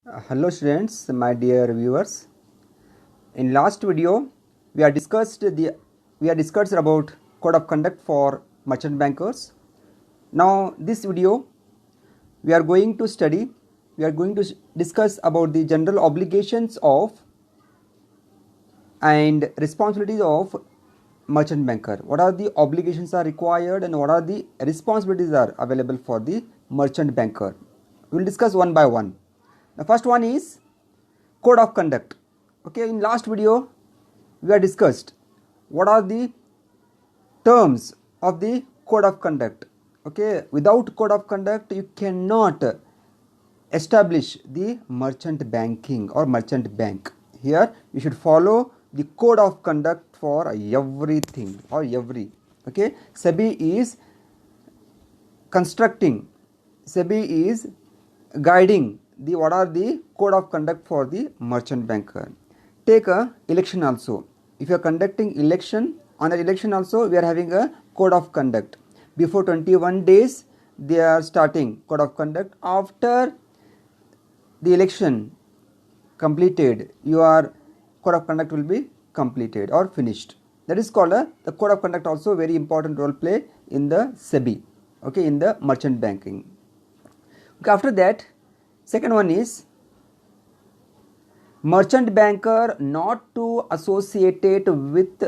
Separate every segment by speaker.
Speaker 1: Hello students, my dear viewers. In last video, we are discussed about code of conduct for merchant bankers. Now this video, we are going to discuss about the general obligations of and responsibilities of merchant banker. What are the obligations are required and what are the responsibilities are available for the merchant banker. We will discuss one by one. The first one is code of conduct. Okay, in last video we have discussed what are the terms of the code of conduct. Okay, without code of conduct you cannot establish the merchant banking or merchant bank. Here you should follow the code of conduct for everything or every. Okay, SEBI is constructing, SEBI is guiding the what are the code of conduct for the merchant banker. Take a election also. If you are conducting election, on the election also we are having a code of conduct. Before 21 days they are starting code of conduct. After the election completed, your code of conduct will be completed or finished. That is called the code of conduct, also very important role play in the SEBI, okay, in the merchant banking. Okay, after that, second one is merchant banker not to associated with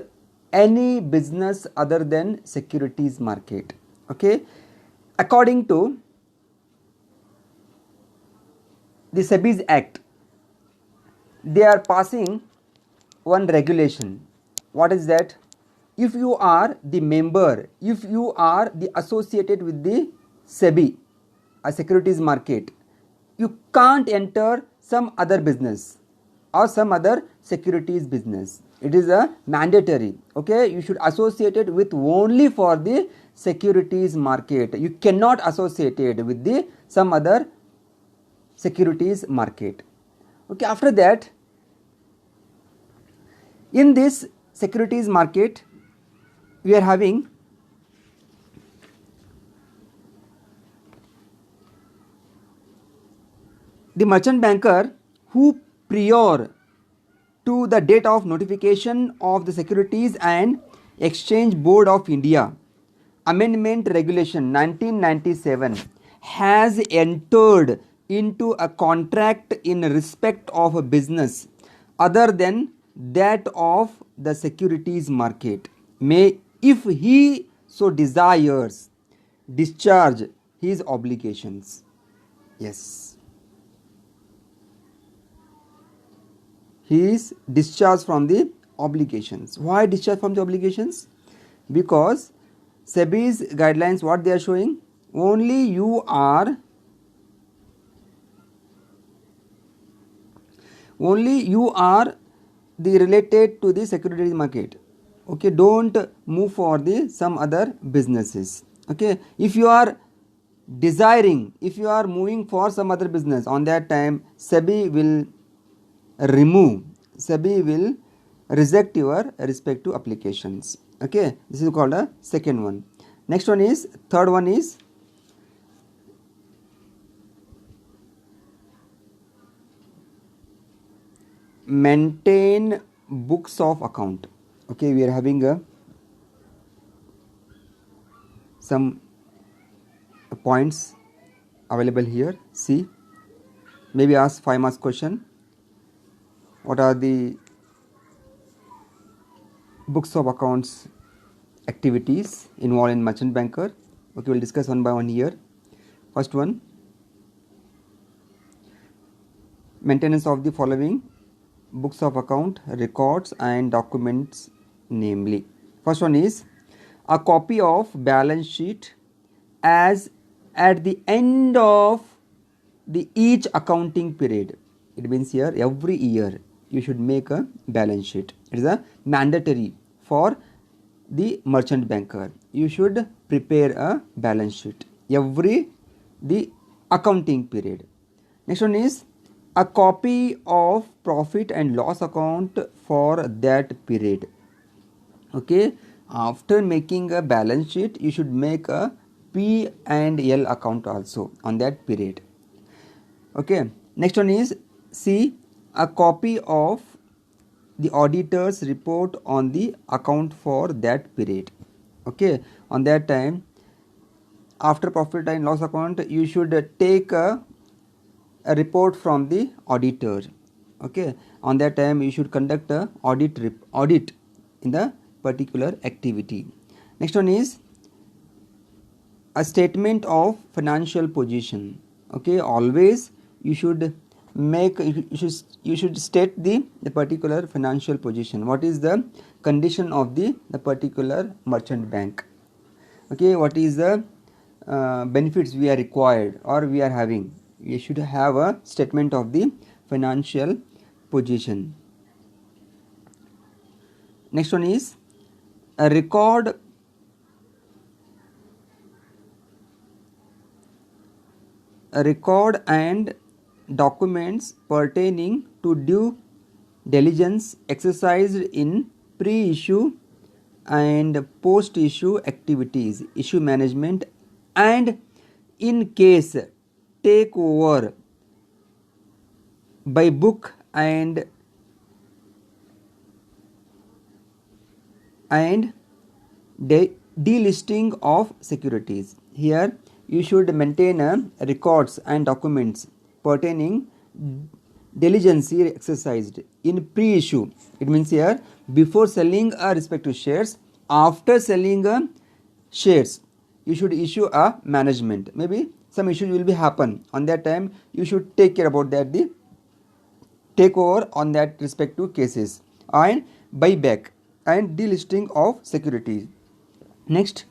Speaker 1: any business other than securities market. Okay, according to the SEBI's Act, they are passing one regulation. What is that? If you are the member, if you are the associated with the SEBI, a securities market, you can't enter some other business or some other securities business. It is a mandatory. Okay, you should associate it with only for the securities market. You cannot associate it with the some other securities market. Okay, after that, in this securities market we are having the merchant banker who prior to the date of notification of the Securities and Exchange Board of India Amendment Regulation 1997 has entered into a contract in respect of a business other than that of the securities market may, if he so desires, discharge his obligations. Yes, he is discharged from the obligations. Why discharge from the obligations? Because SEBI's guidelines, what they are showing, only you are the related to the securities market. Okay, don't move for the some other businesses. Okay, if you are desiring, if you are moving for some other business, on that time SEBI will reject your respective applications. Okay, this is called a second one. Next one is, third one is maintain books of account. Okay, we are having some points available here. See, maybe ask 5 marks question. What are the books of accounts activities involved in merchant banker? Okay, we'll discuss one by one here. First one, maintenance of the following books of account, records and documents, namely. First one is a copy of balance sheet as at the end of the each accounting period. It means here every year you should make a balance sheet. It is a mandatory for the merchant banker. You should prepare a balance sheet every the accounting period. Next one is a copy of profit and loss account for that period. Okay, after making a balance sheet you should make a P and L account also on that period. Okay, Next one is C, a copy of the auditor's report on the account for that period. Okay, on that time, after profit and loss account, you should take a report from the auditor. Okay, on that time you should conduct a audit in the particular activity. Next one is a statement of financial position. Okay, always you should make you should state the particular financial position. What is the condition of the particular merchant bank? Okay, what is the benefits we are required or we are having? You should have a statement of the financial position. Next one is a record and documents pertaining to due diligence exercised in pre-issue and post-issue activities, issue management, and in case takeover by book and delisting of securities. Here you should maintain records and documents pertaining diligence exercised in pre-issue. It means here before selling a respective shares, after selling shares, you should issue a management. Maybe some issues will be happen on that time. You should take care about that, the takeover on that respective cases, and buyback and delisting of securities. Next,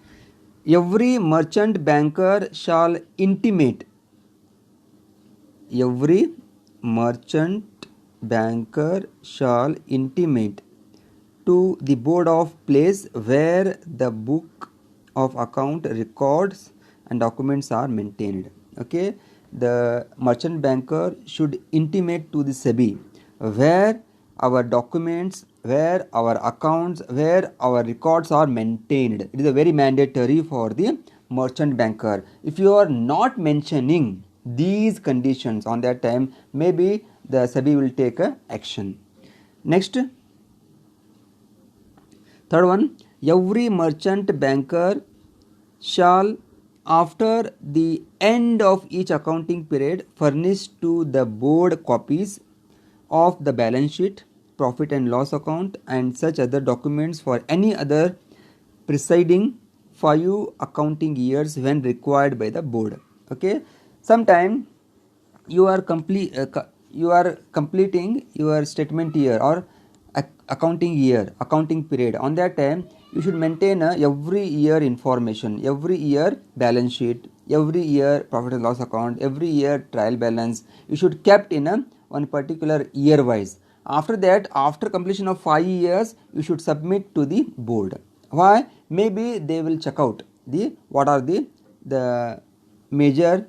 Speaker 1: every merchant banker shall intimate. Every merchant banker shall intimate to the board of place where the book of account records and documents are maintained. Okay, the merchant banker should intimate to the SEBI where our documents, where our accounts, where our records are maintained. It is a very mandatory for the merchant banker. If you are not mentioning these conditions on that time, maybe the SEBI will take a action. Next, third one, every merchant banker shall after the end of each accounting period furnish to the board copies of the balance sheet, profit and loss account, and such other documents for any other preceding 5 accounting years when required by the board. Okay, sometime you are completing your statement year or accounting year, accounting period. On that time you should maintain every year information, every year balance sheet, every year profit and loss account, every year trial balance. You should kept in a one particular year wise. After that, after completion of 5 years, you should submit to the board. Why? Maybe they will check out the what are the major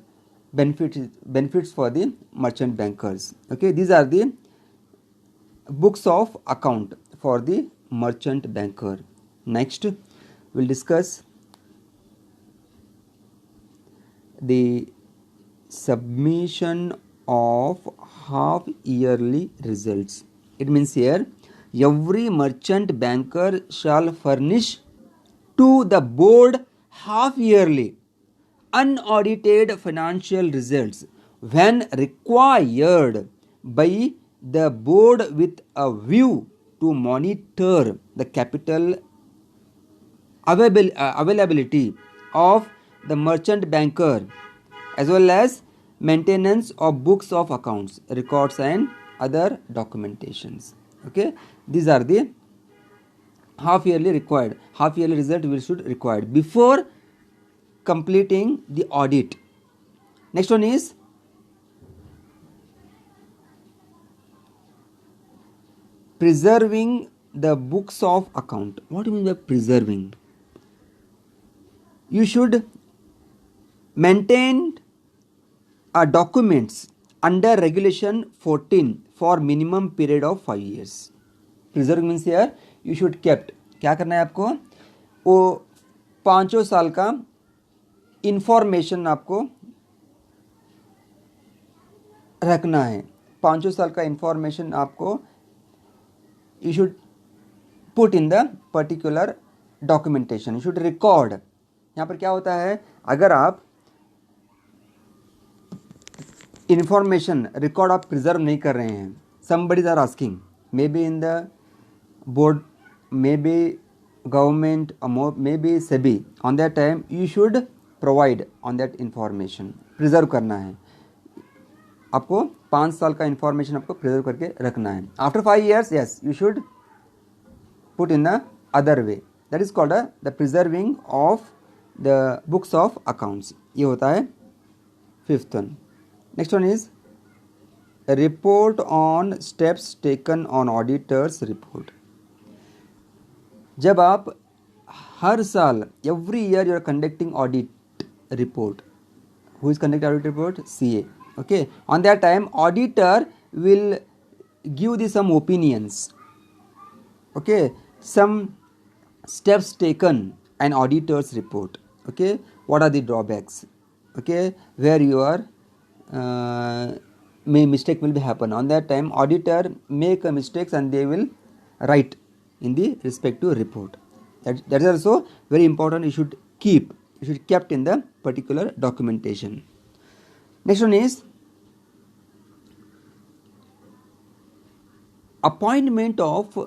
Speaker 1: benefits for the merchant bankers. Okay, these are the books of account for the merchant banker. Next, we'll discuss the submission of half yearly results. It means here every merchant banker shall furnish to the board half yearly unaudited financial results when required by the board with a view to monitor the capital availability of the merchant banker as well as maintenance of books of accounts, records and other documentations. Okay, these are the half yearly required, half yearly result we should required before completing the audit. Next one is preserving the books of account. What do you mean by preserving? You should maintain documents under regulation 14 for minimum period of 5 years. Preserving means here you should kept. क्या करना है आपको? वो 5 साल का information आपको रखना है। 500 साल का इंफॉर्मेशन आपको you should put in the particular documentation, you should record. यहाँ पर क्या होता है, अगर आप इंफॉर्मेशन रिकॉर्ड आप प्रिजर्व नहीं कर रहे हैं, somebody are asking, maybe in the board, maybe government, maybe SEBI, on that time you should provide on that information, preserve करना है आपको। 5 साल का इंफॉर्मेशन आपको प्रिजर्व करके रखना है। After 5 years, yes, you should put in the other way, that is called the preserving of the books of accounts. ये होता है 5th one. Next one is report on steps taken on auditors report. जब आप हर साल, every year you are conducting audit report, who is conduct audit report? CA, okay, on that time auditor will give the some opinions, okay, some steps taken an auditor's report, okay, what are the drawbacks, okay, where you are may mistake will be happen. On that time auditor make a mistakes and they will write in the respective report. That is also very important, you should kept in the particular documentation. Next one is appointment of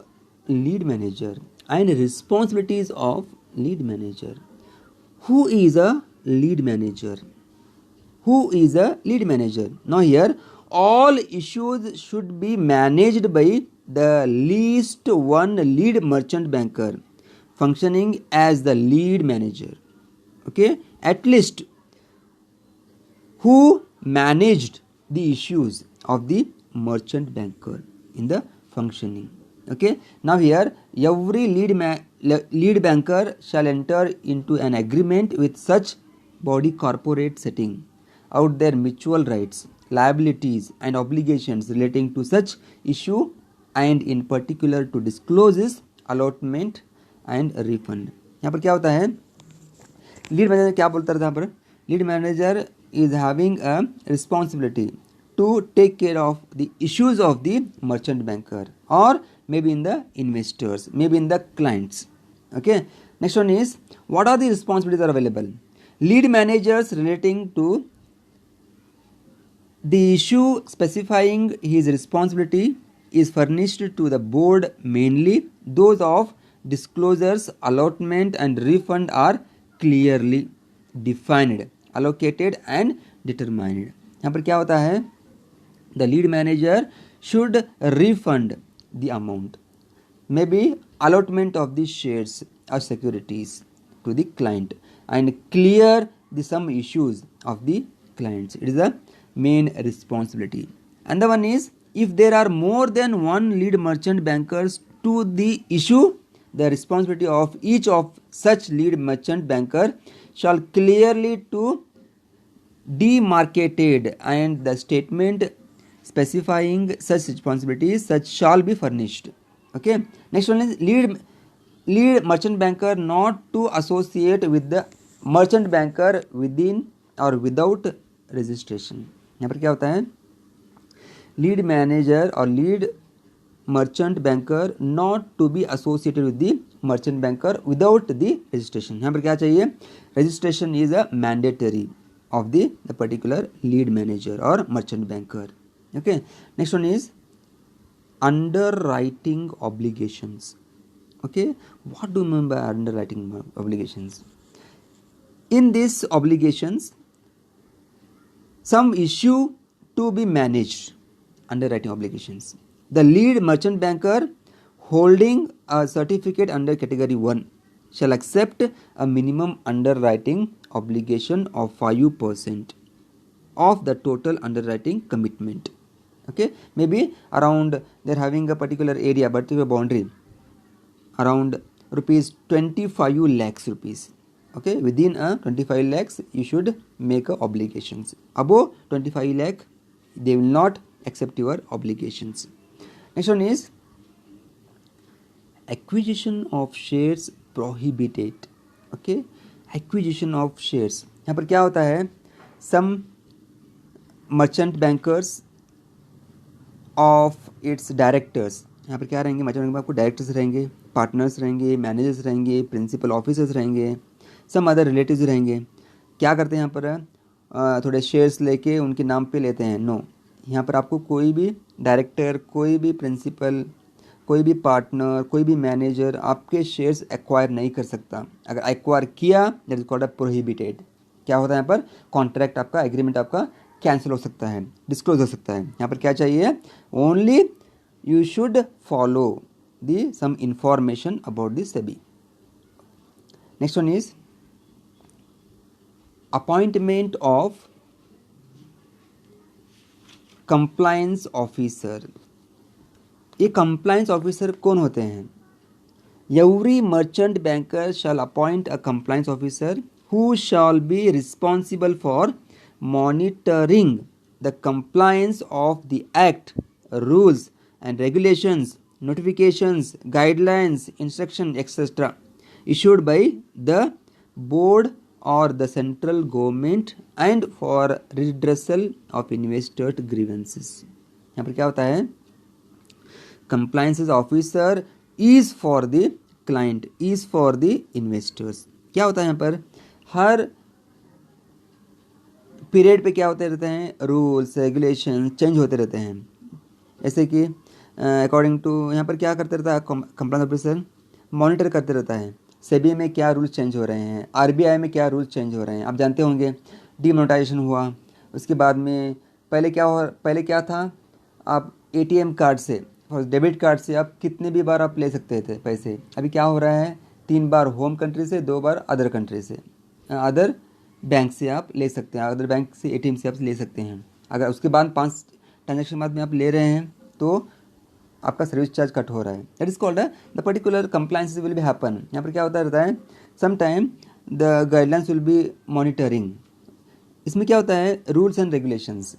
Speaker 1: lead manager and responsibilities of lead manager. Who is a lead manager? Who is a lead manager? Now here all issues should be managed by the least one lead merchant banker functioning as the lead manager. Okay, at least who managed the issues of the merchant banker in the functioning. Okay, now here every lead banker shall enter into an agreement with such body corporate setting out their mutual rights, liabilities and obligations relating to such issue and in particular to disclose his allotment and refund. यहाँ पर क्या होता है, lead manager क्या बोलता था यहाँ पर, lead manager is having a responsibility to take care of the issues of the merchant banker or maybe in the investors, maybe in the clients. Okay, next one is what are the responsibilities are available. Lead managers relating to the issue specifying his responsibility is furnished to the board, mainly those of disclosures, allotment and refund are clearly defined, allocated and determined. यहाँ पर क्या होता है, the lead manager should refund the amount, maybe allotment of the shares or securities to the client and clear the some issues of the clients. It is the main responsibility. And the one is if there are more than one lead merchant bankers to the issue, the responsibility of each of such lead merchant banker shall clearly to demarcated and the statement specifying such responsibilities such shall be furnished. Okay, next one is lead merchant banker not to associate with the merchant banker within or without registration. यहाँ पर क्या होता है, lead manager or lead merchant banker not to be associated with the merchant banker without the registration. यहाँ पर क्या चाहिए, registration is a mandatory of the particular lead manager or merchant banker. Okay, next one is underwriting obligations. Okay, what do you mean by underwriting obligations? In these obligations some issue to be managed, underwriting obligations. The lead merchant banker holding a certificate under category 1 shall accept a minimum underwriting obligation of 5% of the total underwriting commitment. Okay, maybe around they're having a particular area but a boundary around rupees 25 lakhs rupees. Okay, within a 25 lakhs you should make obligations. Above 25 lakh they will not accept your obligations. Next one is acquisition of shares prohibited. Okay, acquisition of shares. यहाँ पर क्या होता है, some merchant bankers of its directors, यहाँ पर क्या रहेंगे merchant bank में आपको डायरेक्टर्स रहेंगे, पार्टनर्स रहेंगे, मैनेजर्स रहेंगे, प्रिंसिपल ऑफिसर्स रहेंगे, सम अदर रिलेटिव्स रहेंगे। क्या करते हैं यहाँ पर थोड़े शेयर्स लेके उनके नाम पे लेते हैं, नो। यहाँ पर आपको कोई भी डायरेक्टर, कोई भी प्रिंसिपल, कोई भी पार्टनर, कोई भी मैनेजर आपके शेयर्स एक्वायर नहीं कर सकता। अगर एक्वायर किया that is called a prohibited. क्या होता है यहाँ पर, कॉन्ट्रैक्ट आपका, एग्रीमेंट आपका कैंसिल हो सकता है, डिस्क्लोज हो सकता है। यहाँ पर क्या चाहिए, only you should follow the some information about the SEBI. Next one is appointment of compliance officer. ये कंप्लायंस ऑफिसर कौन होते हैं? Every merchant banker shall appoint a compliance officer who shall be responsible for monitoring the compliance of the act, rules and regulations, notifications, guidelines, instruction, etc. issued by the board or the central government and for redressal of investor grievances. यहाँ पर क्या होता है, compliance officer is for the client, is for the investors. क्या होता है यहाँ पर, हर पीरियड पे क्या होते रहते हैं, रूल्स रेगुलेशन चेंज होते रहते हैं। ऐसे कि अकॉर्डिंग टू यहाँ पर क्या करते रहता है कंप्लायंस ऑफिसर, मॉनिटर करते रहता है सेबी में क्या रूल्स चेंज हो रहे हैं, आरबीआई में क्या रूल्स चेंज हो रहे हैं। आप जानते होंगे डीमोनेटाइजेशन हुआ, उसके बाद में पहले क्या था, आप एटीएम कार्ड से और डेबिट कार्ड से आप कितने भी बार आप ले सकते थे पैसे। अभी क्या हो रहा है, 3 बार होम कंट्री से, 2 बार अदर कंट्री से, अदर बैंक से आप ले सकते हैं, अदर बैंक से एटीएम से आप ले सकते हैं। अगर उसके बाद 5 ट्रांजेक्शन बाद में आप ले रहे हैं तो आपका सर्विस चार्ज कट हो रहा है। That is called the particular compliance will be happen. यहाँ पर क्या होता रहता है, some time the guidelines will be monitoring. इसमें क्या होता है, rules and regulations.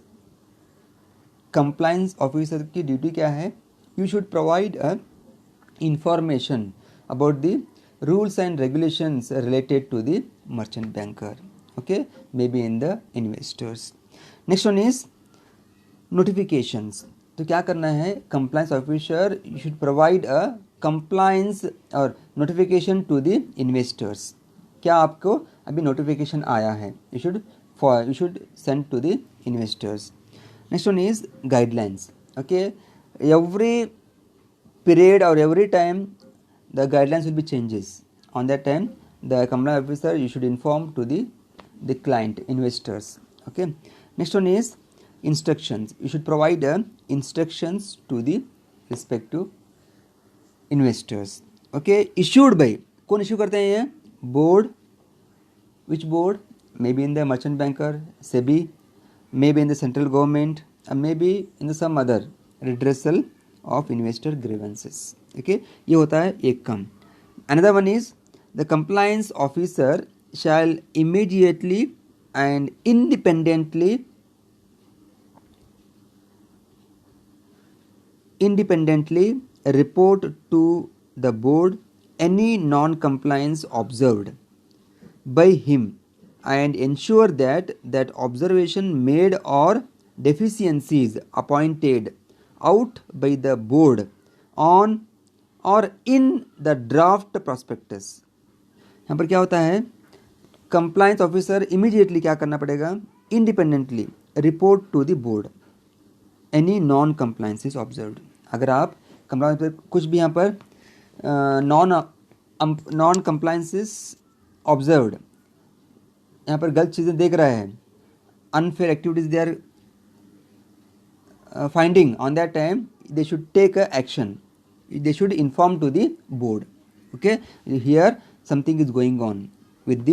Speaker 1: Compliance officer की ड्यूटी क्या है, you should provide a information about the rules and regulations related to the merchant banker, okay, maybe in the investors. Next one is notifications. तो क्या करना है, compliance officer you should provide a compliance और notification to the investors. क्या आपको अभी notification आया है, you should send to the investors. Next one is guidelines, okay, every period और every time the guidelines will be changes. On that time the compliance officer you should inform to the client investors, okay. Next one is instructions, you should provide instructions to the respective investors, okay, issued by, कौन issue करते हैं ये, board, which board, maybe in the merchant banker, SEBI, maybe in the central government, maybe in the some other redressal of investor grievances, okay, ये होता है एक काम। another one is the compliance officer shall immediately and independently report to the board any non-compliance observed by him and ensure that observation made or deficiencies appointed out by the board on or in the draft prospectus। यहाँ पर क्या होता है, compliance officer immediately क्या करना पड़ेगा, independently report to the board any non compliance is observed. अगर आप कंप्लायंस पर कुछ भी यहाँ पर नॉन कंप्लायंसेस ऑब्जर्व्ड, यहाँ पर गलत चीज़ें देख रहा है, unfair activities they are finding, on that time they should take a action, they should inform to the board, okay, here something is going on with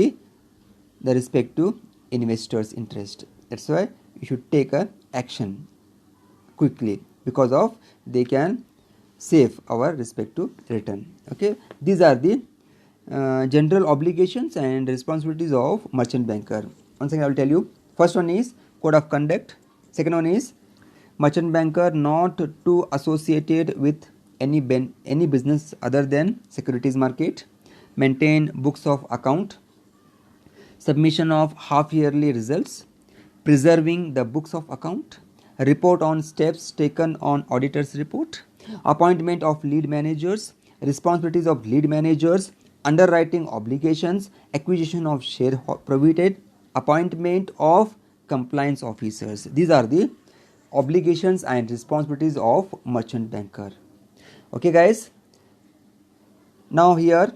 Speaker 1: the respective investors interest, that's why you should take a action quickly because of they can save our respective return, okay. These are the general obligations and responsibilities of merchant banker. Once again I will tell you, first one is code of conduct, second one is merchant banker not to associated with any business other than securities market, maintain books of account, submission of half yearly results, preserving the books of account, report on steps taken on auditor's report, appointment of lead managers, responsibilities of lead managers, underwriting obligations, acquisition of share provided, appointment of compliance officers. These are the obligations and responsibilities of merchant banker. Okay guys, now here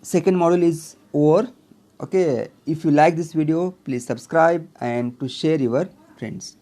Speaker 1: second module is over. Okay, if you like this video, please subscribe and to share your friends.